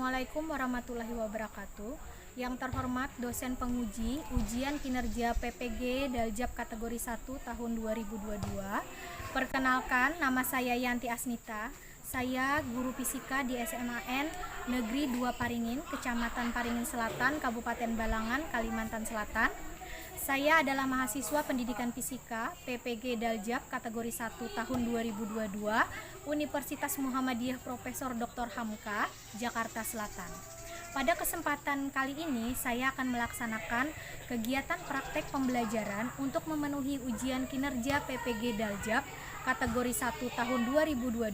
Assalamualaikum warahmatullahi wabarakatuh. Yang terhormat dosen penguji ujian kinerja PPG Daljab kategori 1 tahun 2022. Perkenalkan, nama saya Yanti Asnita. Saya guru fisika di SMAN Negeri 2 Paringin, Kecamatan Paringin Selatan, Kabupaten Balangan, Kalimantan Selatan. Saya adalah mahasiswa pendidikan fisika PPG Daljab kategori 1 tahun 2022 Universitas Muhammadiyah Profesor Dr. Hamka, Jakarta Selatan. Pada kesempatan kali ini saya akan melaksanakan kegiatan praktek pembelajaran untuk memenuhi ujian kinerja PPG Daljab kategori 1 tahun 2022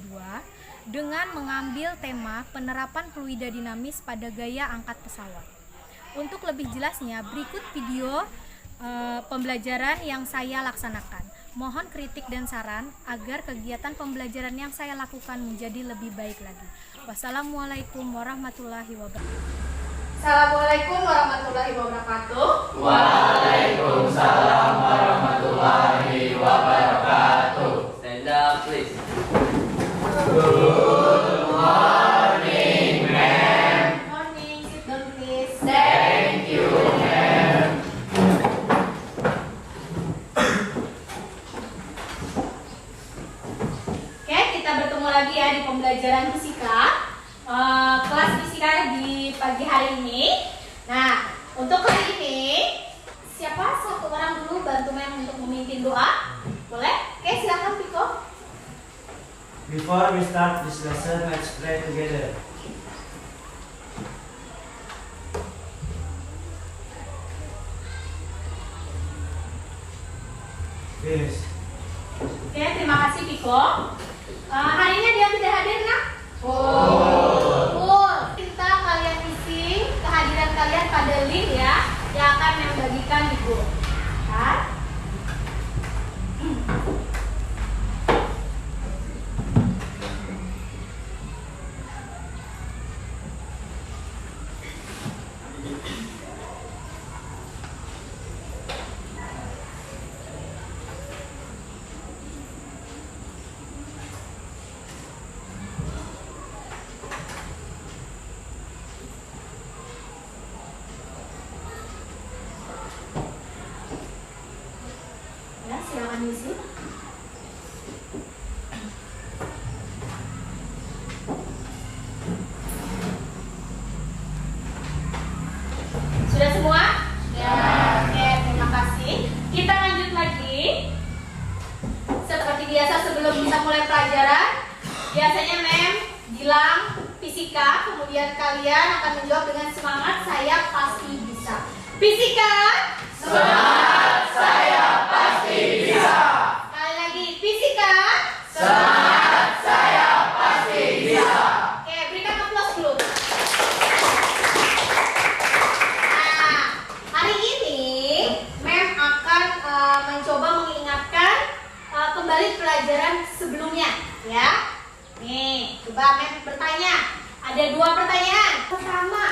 dengan mengambil tema penerapan fluida dinamis pada gaya angkat pesawat. Untuk lebih jelasnya, berikut video pembelajaran yang saya laksanakan. Mohon kritik dan saran agar kegiatan pembelajaran yang saya lakukan menjadi lebih baik lagi. Wassalamualaikum warahmatullahi wabarakatuh. Assalamualaikum warahmatullahi wabarakatuh. Waalaikumsalam warahmatullahi wabarakatuh. Stand up, please. Good morning, ma'am. Morning, sit down please. Thank you, ma'am. Oke, kita bertemu lagi ya di pembelajaran fisika. Kelas fisika di pagi hari ini. Nah, untuk kali ini siapa satu orang dulu bantu mem untuk memimpin doa? Boleh? Oke, silakan Piko. Before we start this lesson, let's pray together. Yes. Oke, terima kasih Piko. Hari ini dia tidak hadir, nak? Kita kalian isi kehadiran kalian pada link ya, yang akan membagikan di grup. Kan? Ya, silakan isi. Sudah semua? Ya. Oke, terima kasih. Kita lanjut lagi. Seperti biasa sebelum kita mulai pelajaran, biasanya Mem bilang fisika, kemudian kalian akan menjawab dengan semangat, saya pasti bisa. Fisika, Semangat, saya pasti bisa. sekali lagi, fisika. Semangat, saya pasti bisa. Oke, berikan aplaus dulu. Nah, hari ini Mem akan mencoba mengingatkan kembali pelajaran sebelumnya, ya. Nih, coba Mem bertanya. Ada 2 pertanyaan. Pertama,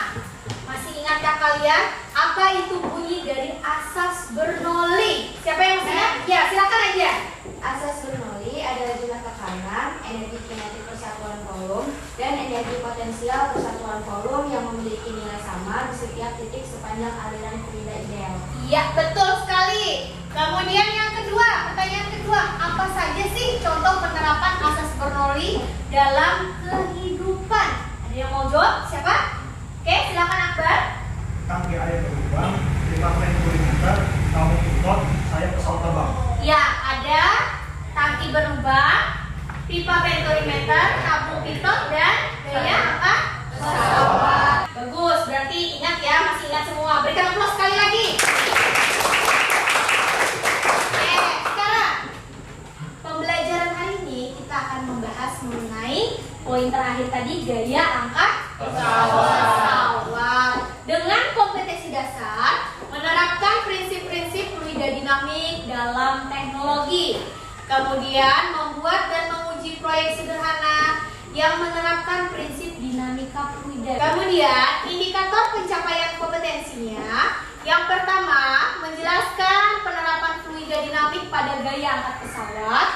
masih ingatkah kalian apa itu bunyi dari asas Bernoulli? Siapa yang masih ingat? Ya, silakan aja. Asas Bernoulli adalah jumlah tekanan, energi kinetik persatuan volume, dan energi potensial persatuan volume yang memiliki nilai sama di setiap titik sepanjang aliran fluida ideal. Iya, betul sekali. Kemudian yang kedua, pertanyaan kedua, apa saja sih contoh penerapan asas Bernoulli dalam kehidupan? Ada yang mau jawab? Siapa? Oke, silakan Akbar. Tangki air berlubang, 5 meter, kamu ikut, saya pesawat terbang. Ya, ada tangki berlubang, pipa pentolimeter, tabung pitot, dan gaya apa? Pesawat. Bagus, berarti ingat ya, masih ingat semua. Berikan aplaus sekali lagi. Oke, sekarang pembelajaran hari ini kita akan membahas mengenai poin terakhir tadi, gaya angkat pesawat. Dengan kompetensi dasar, menerapkan prinsip-prinsip fluida dinamik dalam teknologi. Kemudian membuat dan menguji proyek sederhana yang menerapkan prinsip dinamika fluida. Kemudian indikator pencapaian kompetensinya. Yang pertama, menjelaskan penerapan fluida dinamik pada gaya angkat pesawat,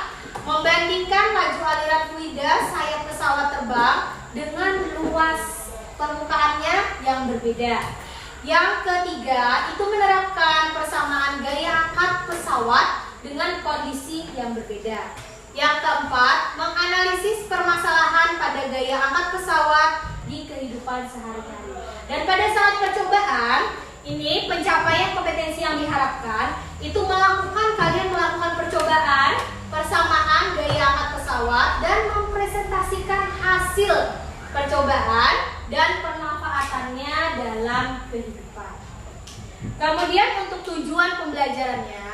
membandingkan laju aliran fluida sayap pesawat terbang dengan luas permukaannya yang berbeda. Yang ketiga, itu menerapkan persamaan gaya angkat pesawat dengan kondisi yang berbeda. Yang keempat, menganalisis permasalahan pada gaya angkat pesawat di kehidupan sehari-hari. Dan pada saat percobaan, ini pencapaian kompetensi yang diharapkan itu kalian melakukan percobaan persamaan gaya angkat pesawat dan mempresentasikan hasil percobaan dan pemanfaatannya dalam kehidupan. Kemudian untuk tujuan pembelajarannya,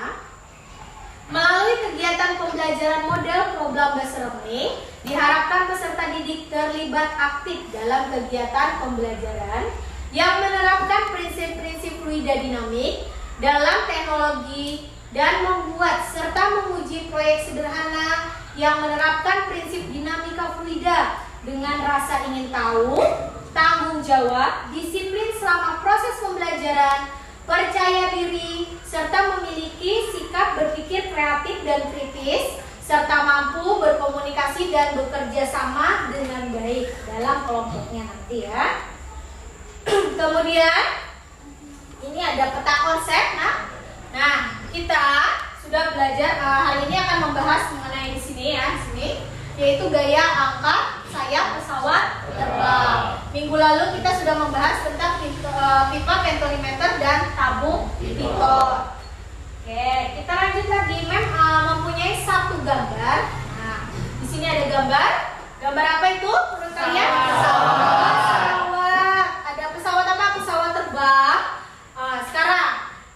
melalui kegiatan pembelajaran model problem based learning, diharapkan peserta didik terlibat aktif dalam kegiatan pembelajaran yang menerapkan prinsip-prinsip fluida dinamik dalam teknologi dan membuat serta menguji proyek sederhana yang menerapkan prinsip dinamika fluida dengan rasa ingin tahu, tanggung jawab, disiplin selama proses pembelajaran, percaya diri, serta memiliki sikap berpikir kreatif dan kritis, serta mampu berkomunikasi dan bekerja sama dengan baik dalam kelompoknya nanti ya. Kemudian ini ada peta konsep. Nah, kita sudah belajar hari ini akan membahas mengenai di sini ya, yaitu gaya angkat sayap pesawat terbang. Minggu lalu kita sudah membahas tentang pitot, pentolimeter dan tabung pitot. Oke, kita lanjut lagi. Mempunyai satu gambar. Nah, di sini ada gambar. Gambar apa itu menurut kalian? Pesawat. Ada pesawat apa? Pesawat terbang. Sekarang,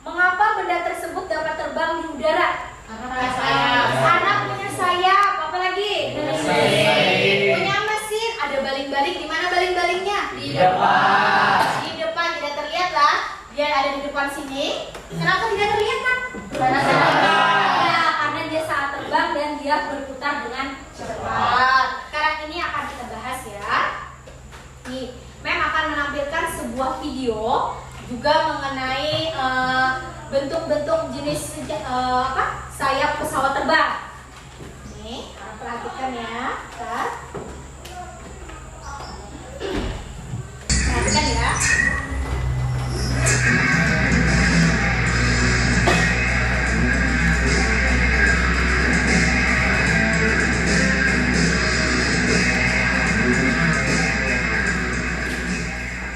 mengapa benda tersebut dapat terbang di udara? Karena punya sayap. Apa lagi? Punya mesin. Ada baling-baling. Di mana baling-balingnya? Di depan. Di depan, tidak terlihat lah. Dia ada di depan sini. Kenapa tidak terlihat kan? Karena dia saat terbang dan dia berputar dengan cepat. Sekarang ini akan kita bahas ya. Nih, Mem akan menampilkan sebuah video juga mengenai bentuk-bentuk jenis sayap pesawat terbang. Nih, perhatikan ya. Perhatikan ya.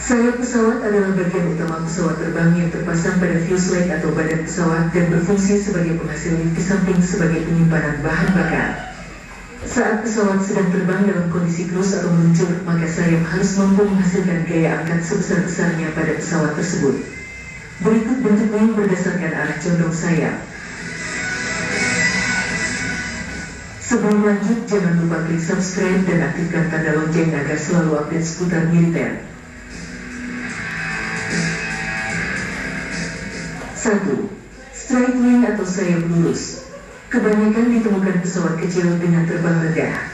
Sayap pesawat adalah bagian utama pesawat terbang yang terpasang pada fuselage atau badan pesawat dan berfungsi sebagai penghasil lift di samping sebagai penyimpanan bahan bakar. Saat pesawat sedang terbang dalam kondisi cruise atau meluncur, maka sayap harus mampu menghasilkan gaya angkat sebesar-besarnya pada pesawat tersebut. Berikut bentuknya berdasarkan arah condong sayap. Sebelum lanjut, jangan lupa klik subscribe dan aktifkan tanda lonceng agar selalu update seputar militer. 1. Straight wing atau sayap lurus. Kebanyakan ditemukan pesawat kecil dengan terbang rendah.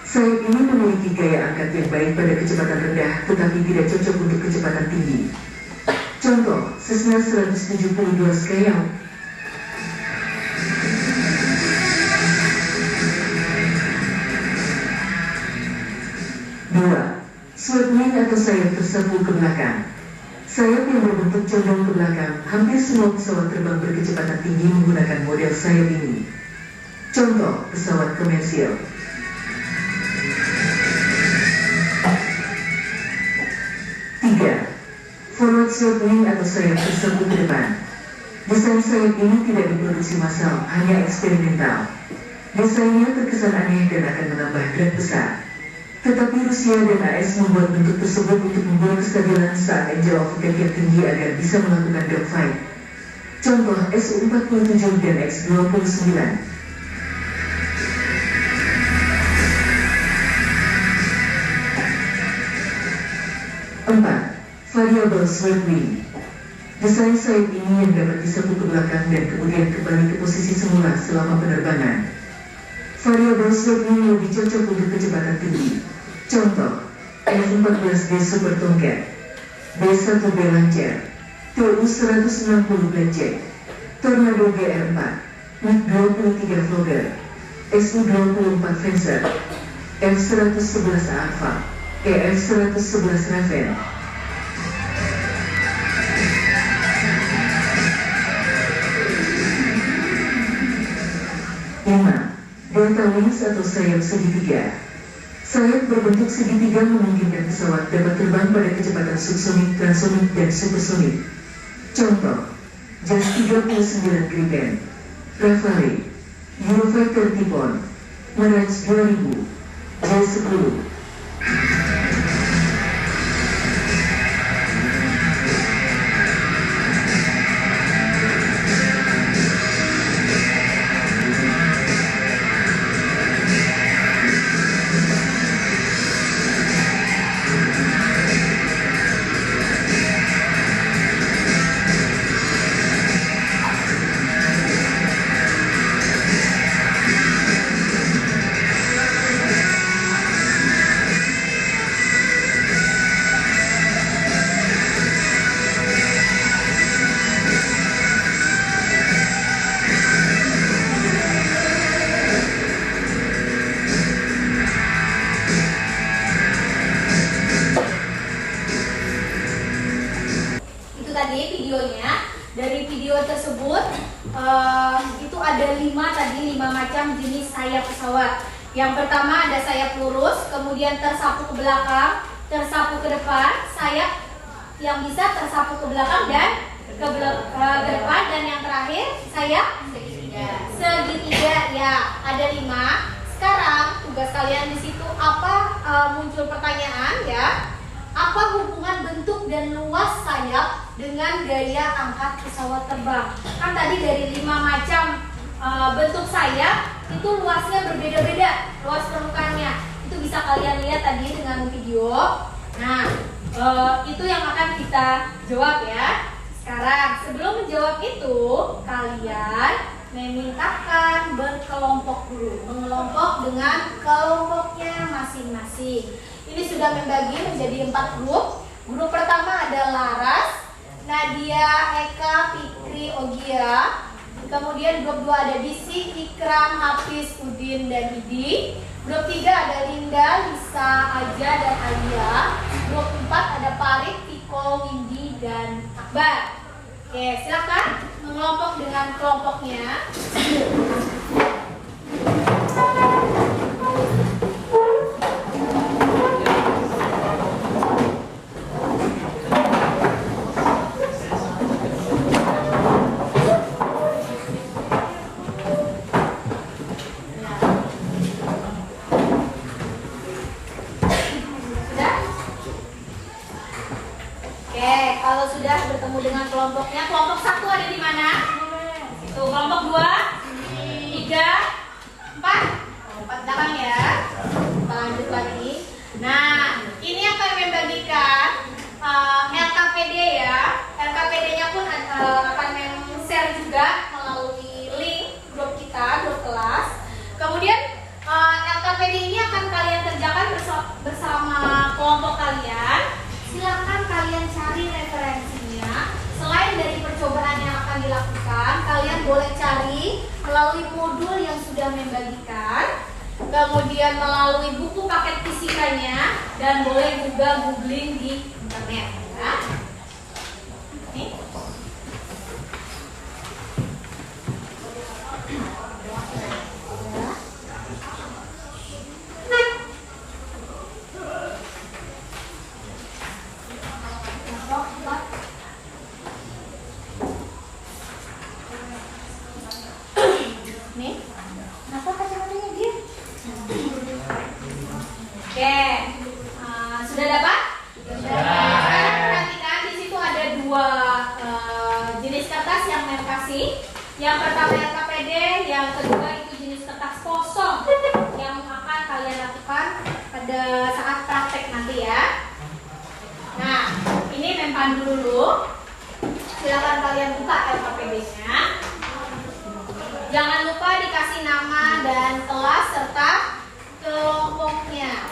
Sayap ini memiliki gaya angkat yang baik pada kecepatan rendah tetapi tidak cocok untuk kecepatan tinggi. Contoh, Cessna 172 Skyhawk. 2. Swept wing atau sayap tersapu ke belakang. Sayap yang berbentuk condong ke belakang, hampir semua pesawat terbang berkecepatan tinggi menggunakan model sayap ini. Contoh, pesawat komersial. 3. Forward swept wing atau sayap tersapu ke depan. Desain sayap ini tidak diproduksi massal, hanya eksperimental. Desainnya terkesan aneh dan akan menambah drag besar. Tetapi Rusia dan AS membuat bentuk tersebut untuk membuat kestabilan saat angle of attack yang tinggi agar bisa melakukan dogfight. Contoh Su-47 dan X-29. 4. Variable swept wing. Desain sayap ini yang dapat disapu ke belakang dan kemudian kembali ke posisi semula selama penerbangan. Variable swept wing lebih cocok untuk kecepatan tinggi. Contoh, F-14B Super Tomcat, B-1B Lancer, TU-160 Blackjack, Tornado GR4, MiG-23 Flogger, Su-24 Fencer, F-111 Alpha, EF 111 Raven. 5. Delta wings atau sayap segitiga. Sayap berbentuk segitiga memungkinkan pesawat dapat terbang pada kecepatan subsonik, transonik, dan supersonik. Contoh, JAS 39 Gripen, Rafale, Eurofighter Typhoon, Mirage 2000, JAS 10. Dari video tersebut itu ada 5 macam jenis sayap pesawat. Yang pertama ada sayap lurus, kemudian tersapu ke belakang, tersapu ke depan, sayap yang bisa tersapu ke belakang dan ke depan, dan yang terakhir sayap segitiga. Ya, ada 5. Sekarang tugas kalian di situ muncul pertanyaan ya. Apa hubungan bentuk dan luas sayap dengan gaya angkat pesawat terbang? Kan tadi dari 5 macam bentuk sayap itu luasnya berbeda-beda, luas permukaannya. Itu bisa kalian lihat tadi dengan video. Nah, itu yang akan kita jawab ya. Sekarang sebelum menjawab itu, kalian memintakan berkelompok dulu, mengelompok dengan kelompoknya masing-masing. Ini sudah membagi menjadi 4 grup. Grup pertama ada Laras, Nadia, Eka, Fikri, Ogia. Kemudian grup 2 ada Disi, Ikram, Hafiz, Udin, dan Idi. Grup 3 ada Linda, Lisa, Aja, dan Alia. Grup 4 ada Parit, Tiko, Windy, dan Akbar. Oke, silakan mengelompok dengan kelompoknya. Kalau sudah bertemu dengan kelompoknya, kelompok 1 ada di mana? Itu kelompok 2, 3, 4, 4 belakang ya. Kita lanjut lagi. Nah, ini akan membagikan LKPD ya. LKPD-nya pun akan share juga melalui link grup kita, grup kelas. Kemudian LKPD ini akan kalian kerjakan bersama kelompok kalian. Silakan kalian cari referensinya. Selain dari percobaan yang akan dilakukan, kalian boleh cari melalui modul yang sudah membagikan, kemudian melalui buku paket fisikanya, dan boleh juga googling di internet ya. Nih. Nih, kenapa kacamatanya dia? Oke, sudah dapat? Sudah. Sekarang perhatikan di situ ada 2 jenis kertas yang Mem kasih. Yang pertama LKPD, yang kedua itu jenis kertas kosong yang akan kalian lakukan pada saat praktek nanti ya. Nah, ini Mem pandu dulu. Silakan kalian buka LKPD-nya. Jangan lupa dikasih nama dan kelas serta kelompoknya.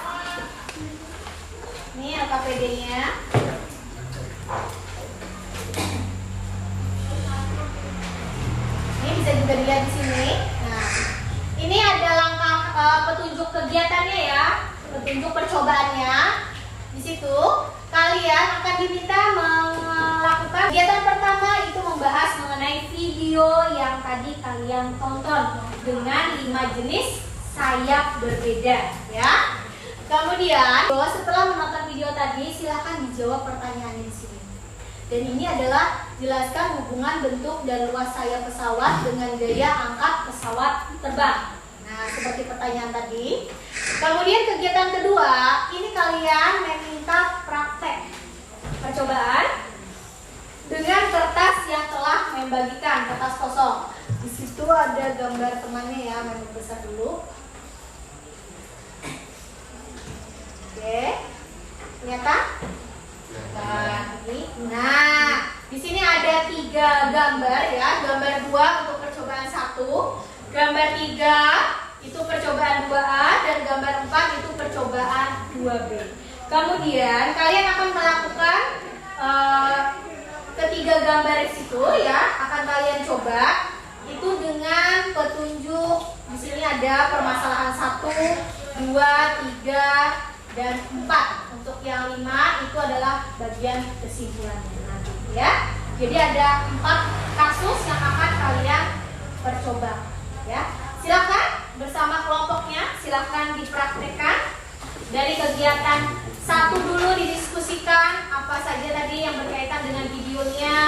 Ini LKPD-nya. Ini bisa juga dilihat di sini. Nah, ini ada langkah petunjuk kegiatannya ya, petunjuk percobaannya. Di situ kalian akan diminta melakukan kegiatan pertama, itu membahas mengenai video yang tadi kalian tonton dengan 5 jenis sayap berbeda ya. Kemudian setelah menonton video tadi silahkan dijawab pertanyaan di sini. Dan ini adalah jelaskan hubungan bentuk dan luas sayap pesawat dengan gaya angkat pesawat terbang. Nah, seperti pertanyaan tadi. Kemudian kegiatan kedua, ini kalian meminta praktek percobaan dengan kertas yang telah membagikan, kertas kosong. Di situ ada gambar temannya ya, memang besar dulu. Oke, ternyata. Nah, di sini ada 3 gambar ya. Gambar 2 untuk percobaan 1, gambar 3 itu percobaan 2A, dan gambar 4 itu percobaan 2B. Kemudian kalian akan melakukan ketiga gambar itu ya, akan kalian coba itu dengan petunjuk. Di sini ada permasalahan 1, 2, 3, dan 4. Untuk yang 5 itu adalah bagian kesimpulannya nanti ya. Jadi ada 4 kasus yang akan kalian percoba ya. Silakan bersama kelompoknya, silakan dipraktekkan. Dari kegiatan 1 dulu didiskusikan apa saja tadi yang berkaitan dengan videonya.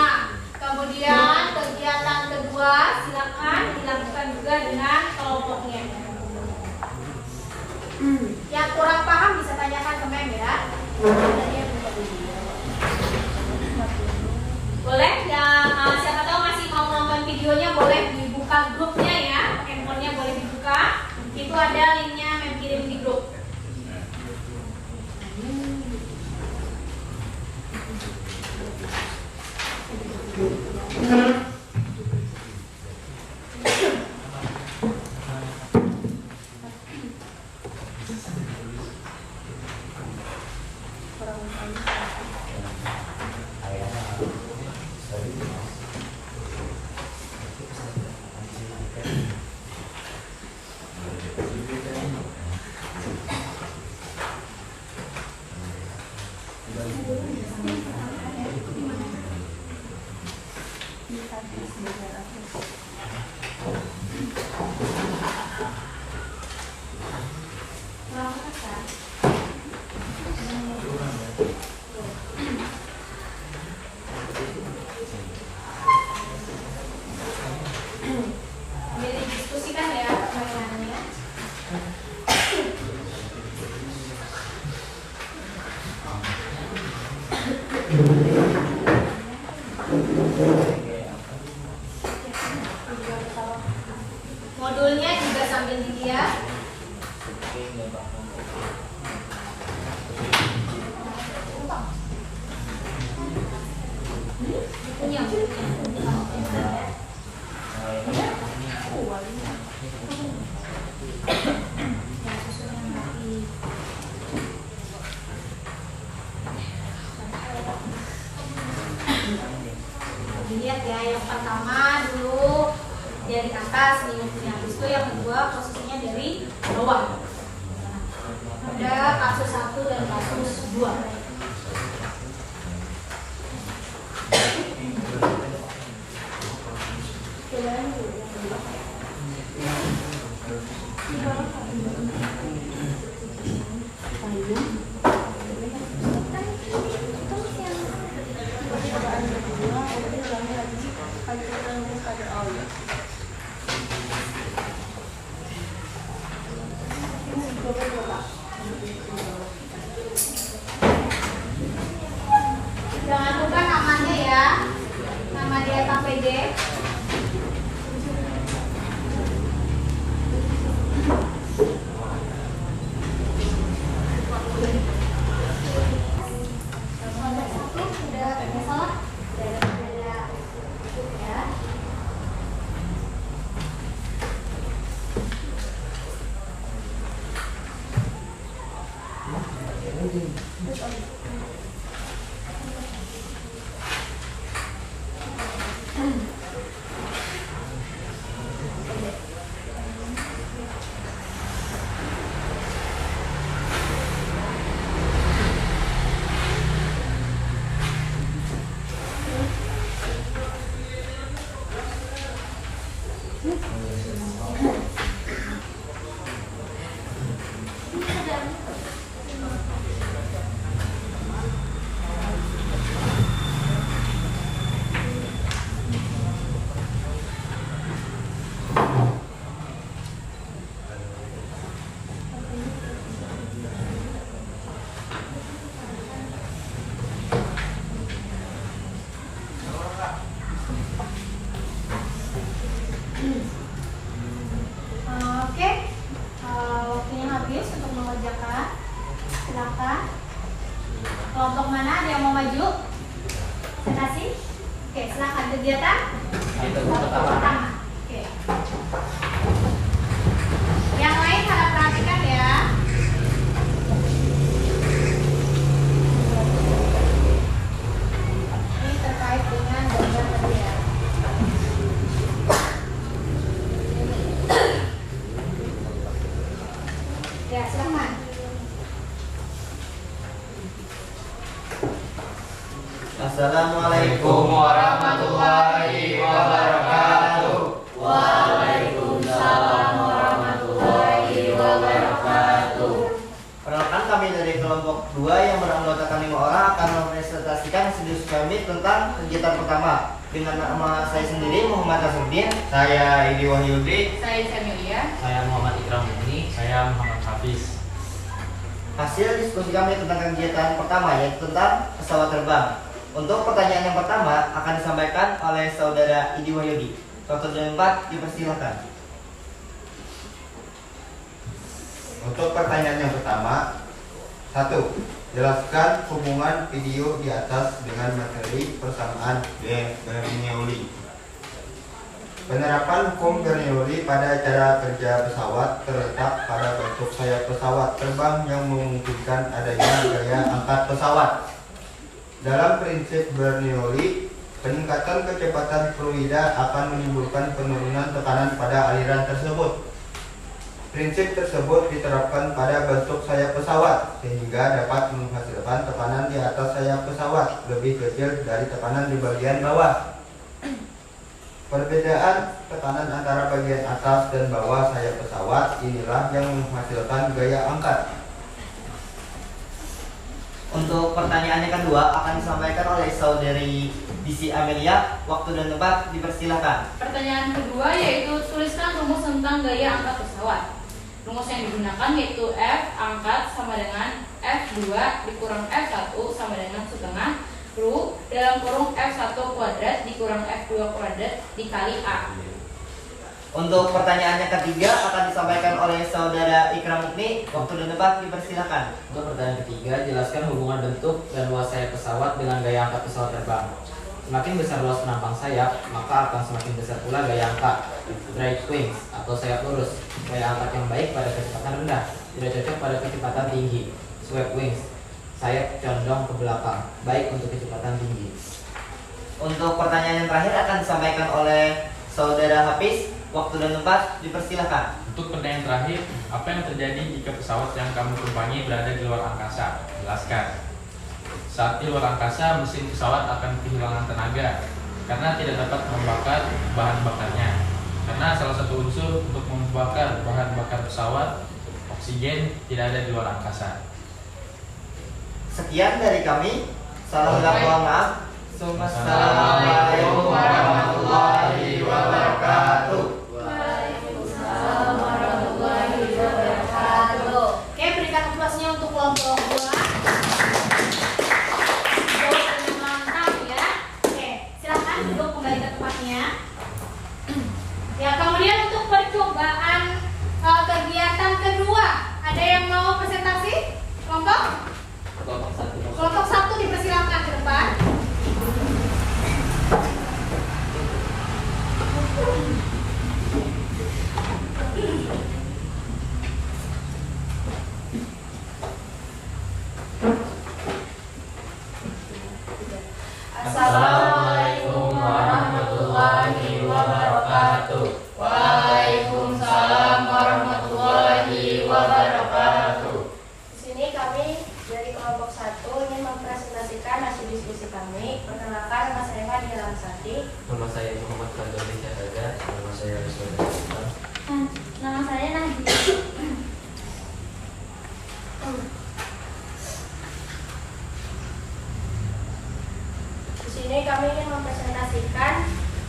Kemudian kegiatan kedua silakan dilakukan juga dengan kelompoknya. Yang kurang paham bisa tanyakan ke Mem ya. Boleh yang siapa tahu masih mau nonton videonya, boleh dibuka grupnya ya, handphonenya boleh dibuka. Itu ada linknya, Mem kirim di grup. Jadi diskusikan ya permainannya. Modulnya juga sambil dilihat. Punya. Dilihat ya, yang pertama dulu dari atas nih, habis itu yang kedua posisinya dari bawah. Ada kasus 1 dan kasus 2. Jangan lupa namanya ya, nama dia KPD. Presentasi? Oke, silakan kegiatan. Itu Pertama. Oke. Yang lain harap perhatikan ya. Ini terkait dengan gambar tadi ya. Ya, silakan. Assalamualaikum warahmatullahi wabarakatuh. Waalaikumsalam warahmatullahi wabarakatuh. Perkenalkan, kami dari kelompok 2 yang beranggotakan 5 orang akan mempresentasikan hasil diskusi kami tentang kegiatan pertama. Dengan nama saya sendiri Muhammad Nasruddin, saya Idi Wahyudi, Saya Camilia. Saya Muhammad Ikram ini, saya Muhammad Hafiz. Hasil diskusi kami tentang kegiatan pertama yaitu tentang pesawat terbang. Untuk pertanyaan yang pertama akan disampaikan oleh saudara Idi Wahyudi. Waktu dan tempat dipersilakan. Untuk pertanyaan yang pertama, 1. Jelaskan hubungan video di atas dengan materi persamaan Bernoulli. Penerapan hukum Bernoulli pada cara kerja pesawat terletak pada bentuk sayap pesawat terbang yang memungkinkan adanya gaya angkat pesawat. Dalam prinsip Bernoulli, peningkatan kecepatan fluida akan menimbulkan penurunan tekanan pada aliran tersebut. Prinsip tersebut diterapkan pada bentuk sayap pesawat sehingga dapat menghasilkan tekanan di atas sayap pesawat lebih kecil dari tekanan di bagian bawah. Perbedaan tekanan antara bagian atas dan bawah sayap pesawat inilah yang menghasilkan gaya angkat. Untuk pertanyaan yang kedua akan disampaikan oleh saudari Disi Amelia. Waktu dan tempat dipersilakan. Pertanyaan kedua yaitu tuliskan rumus tentang gaya angkat pesawat. Rumus yang digunakan yaitu F angkat sama dengan F2 dikurang F1 sama dengan setengah Ru dalam kurung F1 kuadrat dikurang F2 kuadrat dikali A. Untuk pertanyaan yang ketiga akan disampaikan oleh saudara Ikram Mukni. Waktu dan tempat dipersilakan. Untuk pertanyaan ketiga, jelaskan hubungan bentuk dan luas sayap pesawat dengan gaya angkat pesawat terbang. Semakin besar luas penampang sayap, maka akan semakin besar pula gaya angkat. Straight wings atau sayap lurus, gaya angkat yang baik pada kecepatan rendah, tidak cocok pada kecepatan tinggi. Swept wings, sayap condong ke belakang, baik untuk kecepatan tinggi. Untuk pertanyaan yang terakhir akan disampaikan oleh saudara Hafiz. Waktu dan tempat dipersilakan. Untuk pertanyaan terakhir, apa yang terjadi jika pesawat yang kamu tumpangi berada di luar angkasa? Jelaskan. Saat di luar angkasa, mesin pesawat akan kehilangan tenaga karena tidak dapat membakar bahan bakarnya. Karena salah satu unsur untuk membakar bahan bakar pesawat, oksigen, tidak ada di luar angkasa. Sekian dari kami. Salam mohon maaf. Assalamualaikum warahmatullahi wabarakatuh. Waalaikumsalam warahmatullahi wabarakatuh. Oke, berikan aplausnya untuk kelompok 2. Jawabannya mantap ya. Oke, silakan duduk kembali ke tempatnya. Ya, kemudian untuk percobaan kegiatan kedua, ada yang mau presentasi? Kelompok? Kelompok 1 dipersilakan ke depan. Assalamualaikum warahmatullahi wabarakatuh. Waalaikumsalam warahmatullahi wabarakatuh. Di sini kami dari kelompok 1 ingin mempresentasikan hasil diskusi kami. Perkenalkan, nama saya Fadila Lamsati. Nama saya Muhammad Fadli Syahraga. Nama saya Rizwan. Nama saya Najib. Di sini kami ingin mempresentasikan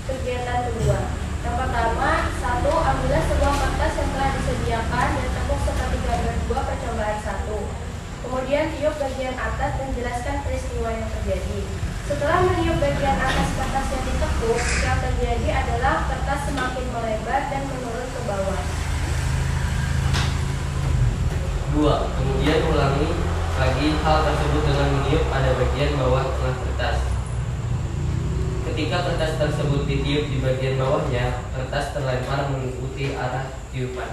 kegiatan kedua. Yang pertama, 1. Ambillah sebuah kertas yang telah disediakan dan tepuk seperti gambar 2 percobaan 1. Kemudian tiup bagian atas dan jelaskan peristiwa yang terjadi. Setelah meniup bagian atas kertas yang ditekuk, yang terjadi adalah kertas semakin melebar dan menurun ke bawah. 2. Kemudian ulangi lagi hal tersebut dengan meniup pada bagian bawah tengah kertas. Ketika kertas tersebut ditiup di bagian bawahnya, kertas terlempar mengikuti arah tiupan.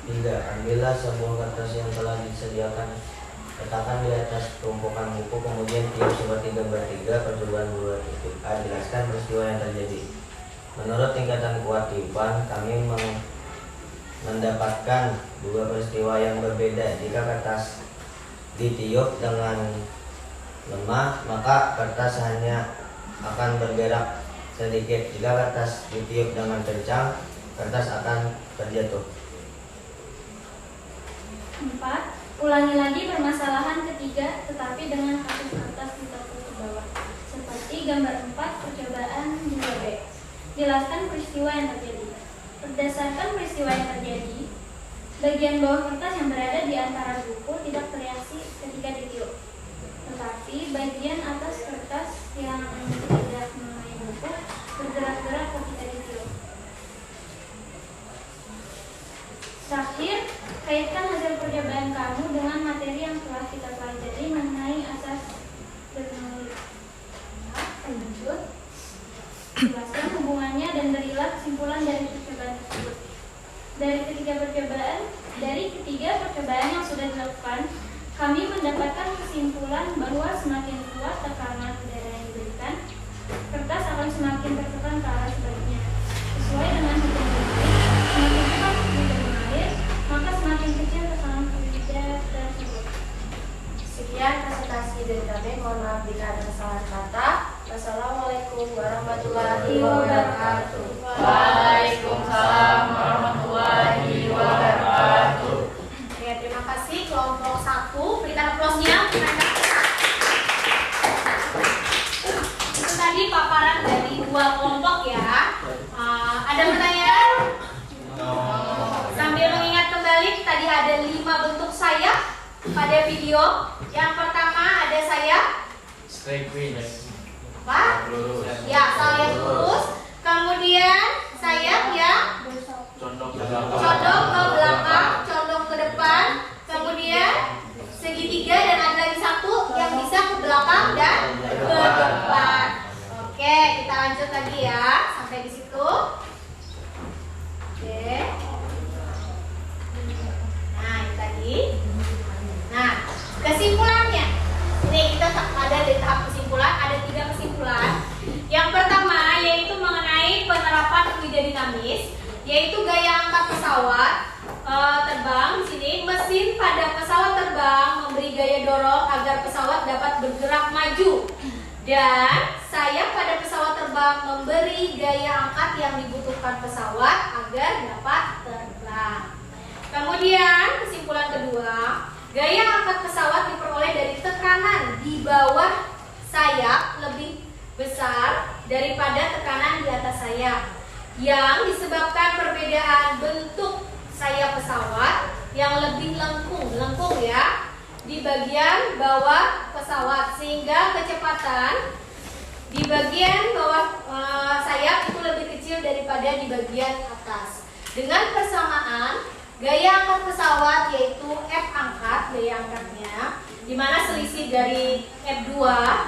Tiga, ambillah sebuah kertas yang telah disediakan. Letakkan di atas tumpukan buku, kemudian tiup sepertiga bertiga. Percobaan 2.A. Jelaskan peristiwa yang terjadi. Menurut tingkatan kuat tiupan, kami mendapatkan dua peristiwa yang berbeda. Jika kertas ditiup dengan lemah, maka kertas hanya akan bergerak sedikit. Jika kertas ditiup dengan kencang, kertas akan terjatuh. 4. Ulangi lagi permasalahan ketiga, tetapi dengan kasus kertas ditaruh ke bawah. Seperti gambar 4 percobaan 2B. Jelaskan peristiwa yang terjadi. Berdasarkan peristiwa yang terjadi, bagian bawah kertas yang berada di antara buku tidak bereaksi ketika ditiup. Tetapi bagian atas kertas yang tidak mengenai buku bergerak-gerak ketika ditiup. Terakhir, kaitkan hasil percobaan kamu dengan materi yang telah kita pelajari mengenai asas bernulis. Lanjut, jelaskan hubungannya dan berilah kesimpulan dari percobaan tersebut. Dari ketiga percobaan yang sudah dilakukan, kami mendapatkan kesimpulan bahwa semakin kuat tekanan udara yang diberikan, kertas akan semakin tertekan ke arah sebaliknya. Sesuai dengan hukum Newton, semakin cepat fluida mengalir, maka semakin kecil tekanan fluida tersebut. Sekian presentasi dari kami. Mohon maaf jika ada kesalahan kata. Wassalamualaikum warahmatullahi wabarakatuh. Waalaikumsalam warahmatullahi wabarakatuh. Oke, terima kasih kelompok 1. Berikan aplausnya. Itu tadi paparan dari 2 kelompok ya. Ada pertanyaan? Sambil mengingat kembali, tadi ada 5 bentuk sayap pada video. Yang pertama ada sayap Straight wings. apa? Ya, sayap lurus. Kemudian sayap yang Condong condong ke belakang, condong ke depan. Kemudian segitiga dan ada lagi satu yang bisa ke belakang dan ke depan. Oke, kita lanjut lagi ya sampai di situ. Oke. Nah, ini tadi. Nah, kesimpulannya. Ini kita ada di tahap kesimpulan, ada 3 kesimpulan. Yang pertama yaitu mengenai penerapan fluida dinamis, yaitu gaya angkat pesawat terbang. Di sini mesin pada pesawat terbang memberi gaya dorong agar pesawat dapat bergerak maju, dan sayap pada pesawat terbang memberi gaya angkat yang dibutuhkan pesawat agar dapat terbang. Kemudian kesimpulan kedua, gaya angkat pesawat diperoleh dari tekanan di bawah sayap lebih besar daripada tekanan di atas sayap, yang disebabkan perbedaan bentuk sayap pesawat yang lebih lengkung ya di bagian bawah pesawat, sehingga kecepatan di bagian bawah sayap itu lebih kecil daripada di bagian atas. Dengan persamaan gaya angkat pesawat yaitu F angkat, gaya angkatnya, di mana selisih dari F2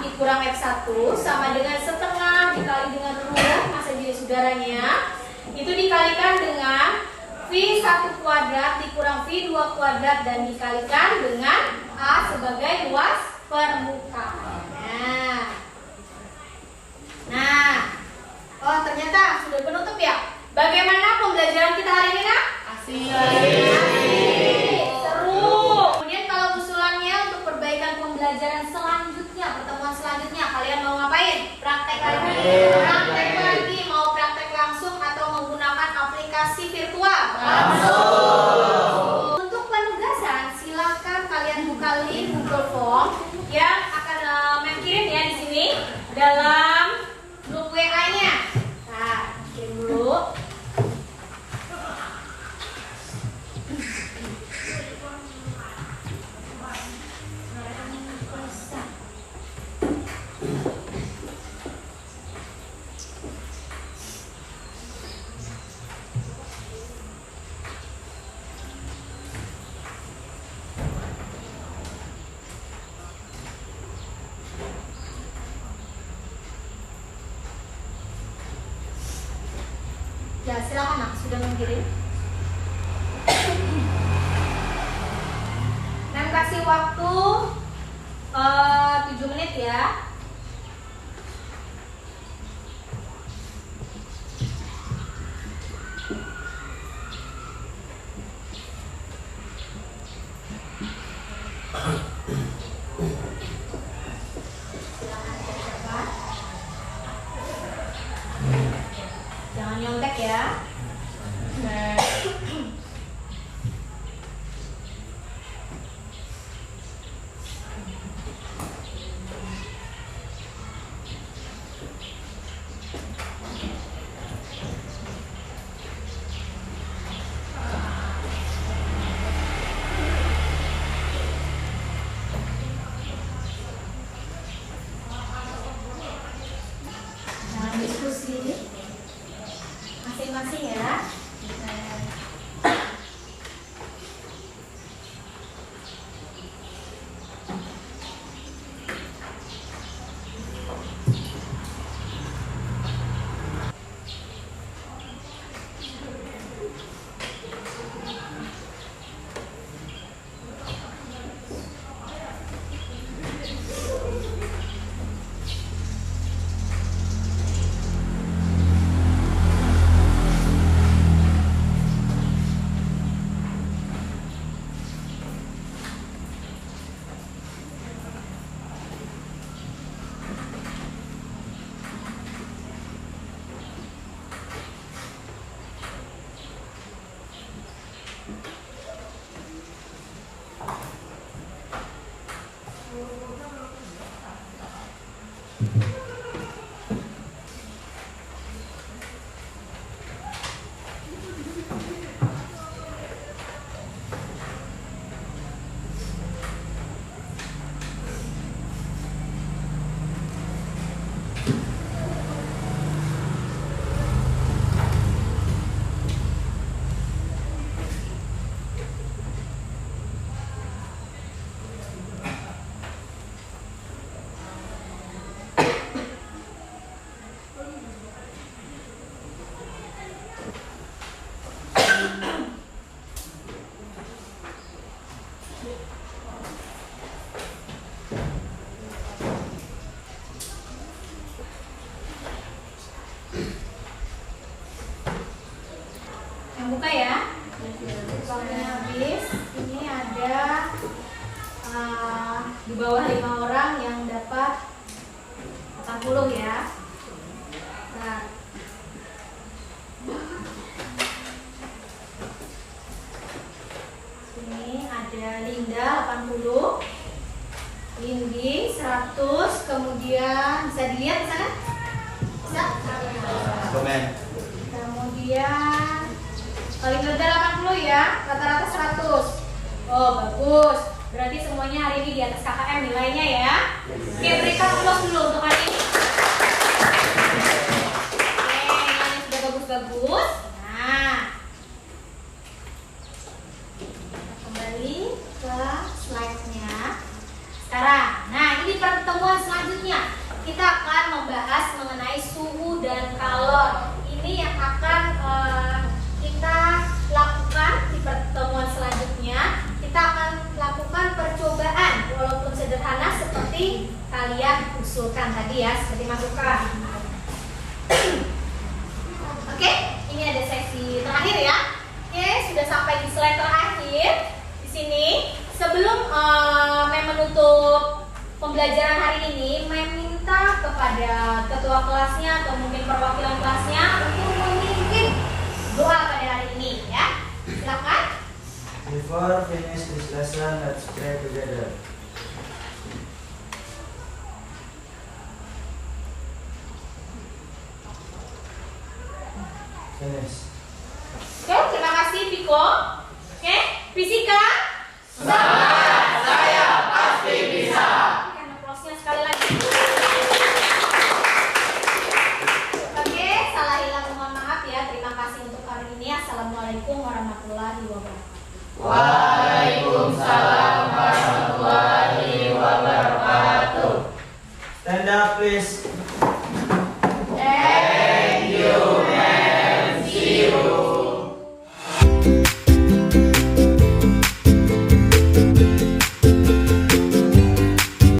dikurang F1 sama dengan setengah dikali dengan ruang massa jadi saudaranya, itu dikalikan dengan V1 kuadrat dikurang V2 kuadrat dan dikalikan dengan A sebagai luas permukaan. Nah, oh ternyata sudah penutup ya. Bagaimana pembelajaran kita hari ini, Nak? Seru. Kemudian kalau usulannya untuk perbaikan pembelajaran selanjutnya, pertemuan selanjutnya, kalian mau ngapain? Praktek lagi? Praktek lagi, mau praktek langsung atau menggunakan aplikasi virtual? Langsung. Untuk penugasan, silakan kalian buka link Google Form yang akan kirim ya di sini dalam grup WA-nya. Nah, kirim dulu. Silakan nak, sudah mengirim. Dan kasih waktu 7 menit ya. Jangan nyontek ya. Jangan diskusi masing-masing ya. Yang buka ya. Soalnya habis. Ini ada di bawah 5 orang yang dapat 40 ya. Nah, ini ada Linda 80, Windy 100, kemudian bisa dilihat di sana? Bisa? Komen. Kemudian paling rendah 80 ya, rata-rata 100. Oh bagus, berarti semuanya hari ini di atas KKM nilainya ya. Oke, berikan aplaus dulu untuk hari ini. Oke, nilainya sudah bagus-bagus. Nah, kita kembali ke slide-nya sekarang. Nah, ini pertemuan selanjutnya kita akan membahas mengenai suhu dan kalor. Ini yang akan kita lakukan di pertemuan selanjutnya. Kita akan lakukan percobaan walaupun sederhana seperti kalian usulkan tadi ya, seperti masukan. Oke, ini ada sesi terakhir ya. Oke, sudah sampai di slide terakhir di sini. Sebelum Mem menutup pembelajaran hari ini, Mem minta kepada ketua kelasnya atau mungkin perwakilan kelasnya untuk memimpin doa pada hari ini ya. Silakan. Before finish this lesson, let's pray together. Finish. Oke, terima kasih Piko. Oke, fisika. Semangat, saya pasti bisa. Karena close-nya sekali lagi. Oke, salah hilang mohon maaf ya. Terima kasih untuk hari ini. Assalamualaikum warahmatullahi wabarakatuh.